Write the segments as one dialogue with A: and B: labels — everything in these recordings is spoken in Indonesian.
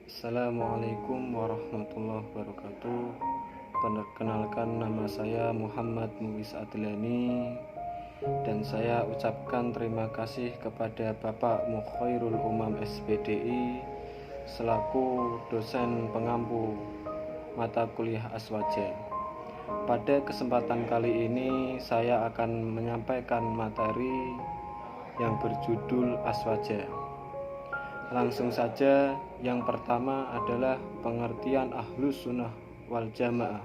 A: Assalamualaikum warahmatullahi wabarakatuh. Perkenalkan, nama saya Muhammad Muwis Adlani, dan saya ucapkan terima kasih kepada Bapak Mukhairul Umam SPDI selaku dosen pengampu mata kuliah Aswaja. Pada kesempatan kali ini saya akan menyampaikan materi yang berjudul Aswaja. Langsung saja, yang pertama adalah pengertian Ahlus Sunnah wal Jamaah.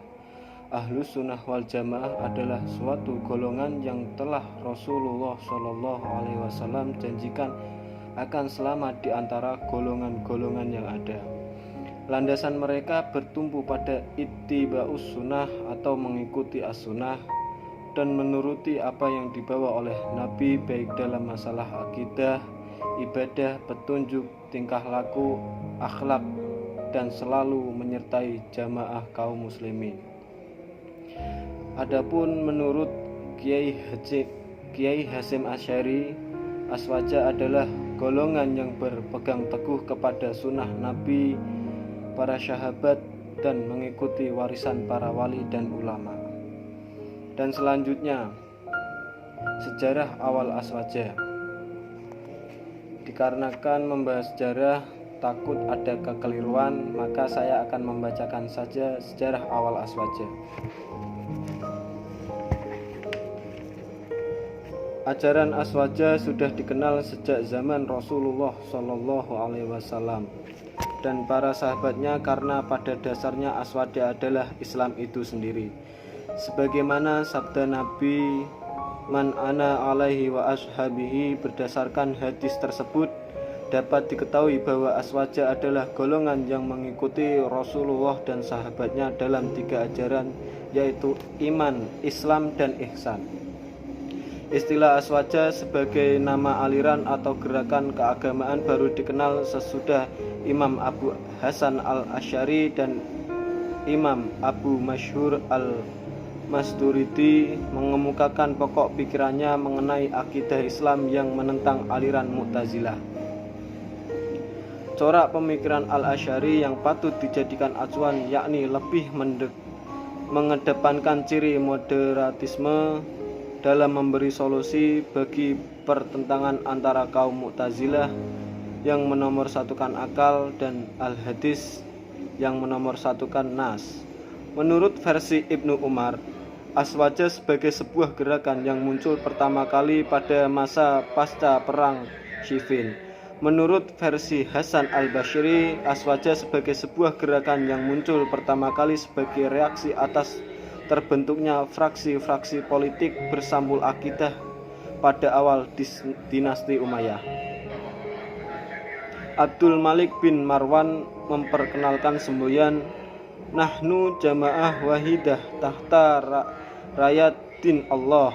A: Ahlus Sunnah wal Jamaah adalah suatu golongan yang telah Rasulullah SAW janjikan akan selamat di antara golongan-golongan yang ada. Landasan mereka bertumpu pada ittiba'us sunnah atau mengikuti as-sunnah dan menuruti apa yang dibawa oleh Nabi, baik dalam masalah akidah, ibadah, petunjuk, tingkah laku, akhlak, dan selalu menyertai jamaah kaum muslimin. Adapun menurut Kiai Hasyim Asy'ari, Aswaja adalah golongan yang berpegang teguh kepada sunnah Nabi, para sahabat, dan mengikuti warisan para wali dan ulama. Dan selanjutnya, sejarah awal Aswaja. Dikarenakan membahas sejarah takut ada kekeliruan, maka saya akan membacakan saja sejarah awal Aswaja. Ajaran Aswaja sudah dikenal sejak zaman Rasulullah SAW dan para sahabatnya, karena pada dasarnya Aswaja adalah Islam itu sendiri. Sebagaimana sabda Nabi, "Man ana alaihi wa ashabihi", berdasarkan hadis tersebut dapat diketahui bahwa Aswaja adalah golongan yang mengikuti Rasulullah dan sahabatnya dalam 3 ajaran, yaitu iman, Islam, dan ihsan. Istilah Aswaja sebagai nama aliran atau gerakan keagamaan baru dikenal sesudah Imam Abu Hasan al-Asy'ari dan Imam Abu Masyhur al-Masturidi mengemukakan pokok pikirannya mengenai akidah Islam yang menentang aliran Mu'tazilah. Corak pemikiran al-Asy'ari yang patut dijadikan acuan yakni lebih mengedepankan ciri moderatisme dalam memberi solusi bagi pertentangan antara kaum Mu'tazilah yang menomorsatukan akal dan al-hadis yang menomorsatukan nas. Menurut versi Ibnu Umar, Aswaja sebagai sebuah gerakan yang muncul pertama kali pada masa pasca perang Siffin. Menurut versi Hasan al-Basyri, Aswaja sebagai sebuah gerakan yang muncul pertama kali sebagai reaksi atas terbentuknya fraksi-fraksi politik bersambul akidah pada awal dinasti Umayyah. Abdul Malik bin Marwan memperkenalkan semboyan "Nahnu jamaah wahidah tahta rayat din Allah".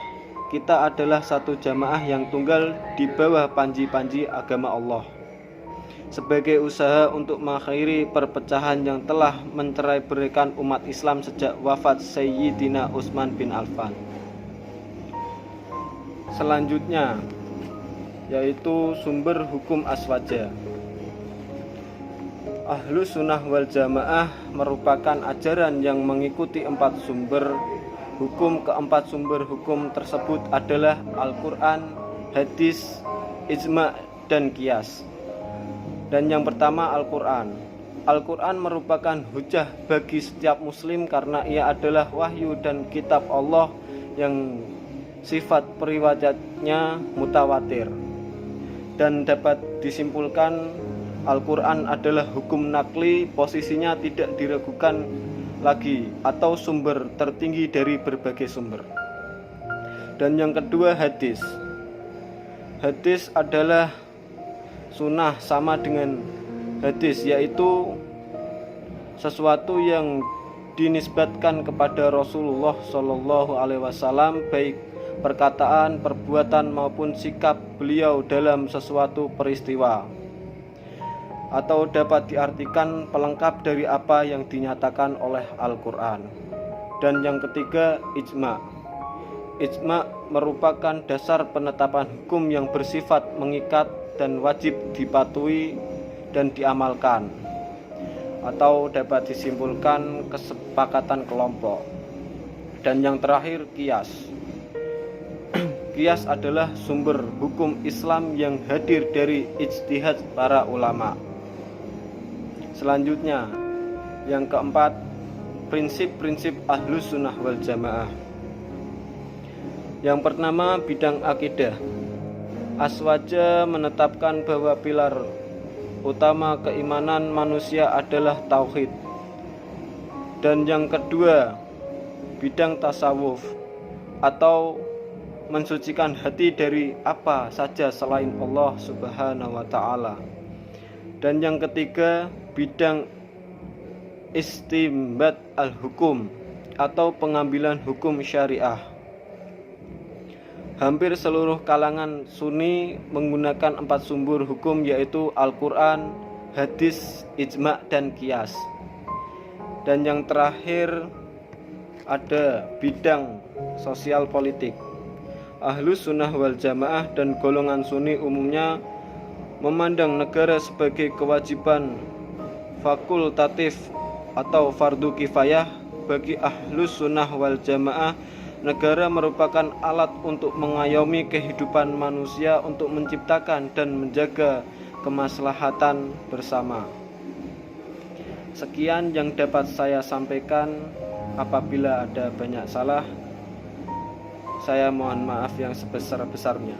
A: Kita adalah satu jamaah yang tunggal di bawah panji-panji agama Allah, sebagai usaha untuk mengakhiri perpecahan yang telah mencerai-beraikan umat Islam sejak wafat Sayyidina Utsman bin Affan. Selanjutnya, yaitu sumber hukum Aswaja. Ahlus Sunnah wal Jamaah merupakan ajaran yang mengikuti 4 sumber hukum. Keempat sumber hukum tersebut adalah Al-Quran, hadis, ijma', dan qiyas. Dan yang pertama, Al-Quran. Al-Quran merupakan hujah bagi setiap muslim karena ia adalah wahyu dan kitab Allah yang sifat periwayatnya mutawatir. Dan dapat disimpulkan Al-Quran adalah hukum nakli, posisinya tidak diragukan lagi, atau sumber tertinggi dari berbagai sumber. Dan yang kedua, hadis. Hadis adalah sunnah, sama dengan hadis, yaitu sesuatu yang dinisbatkan kepada Rasulullah SAW, baik perkataan, perbuatan maupun sikap beliau dalam sesuatu peristiwa, atau dapat diartikan pelengkap dari apa yang dinyatakan oleh Al-Quran. Dan yang ketiga, ijma'. Ijma' merupakan dasar penetapan hukum yang bersifat mengikat dan wajib dipatuhi dan diamalkan. atau dapat disimpulkan kesepakatan kelompok. Dan yang terakhir, qiyas. Qiyas adalah sumber hukum Islam yang hadir dari ijtihad para ulama. Selanjutnya, yang keempat, prinsip-prinsip Ahlus Sunnah wal Jamaah. Yang pertama, bidang akidah. Aswaja menetapkan bahwa pilar utama keimanan manusia adalah tauhid. Dan yang kedua, bidang tasawuf atau mensucikan hati dari apa saja selain Allah Subhanahu wa taala. Dan yang ketiga, bidang istinbat al-hukum atau pengambilan hukum syariah. Hampir seluruh kalangan Sunni menggunakan 4 sumber hukum, yaitu Al-Quran, hadis, ijma', dan qiyas. Dan yang terakhir ada bidang sosial politik. Ahlus Sunnah wal Jamaah dan golongan Sunni umumnya memandang negara sebagai kewajiban fakultatif atau fardu kifayah. Bagi Ahlus Sunnah wal Jamaah, negara merupakan alat untuk mengayomi kehidupan manusia untuk menciptakan dan menjaga kemaslahatan bersama. Sekian yang dapat saya sampaikan. Apabila ada banyak salah, saya mohon maaf yang sebesar-besarnya.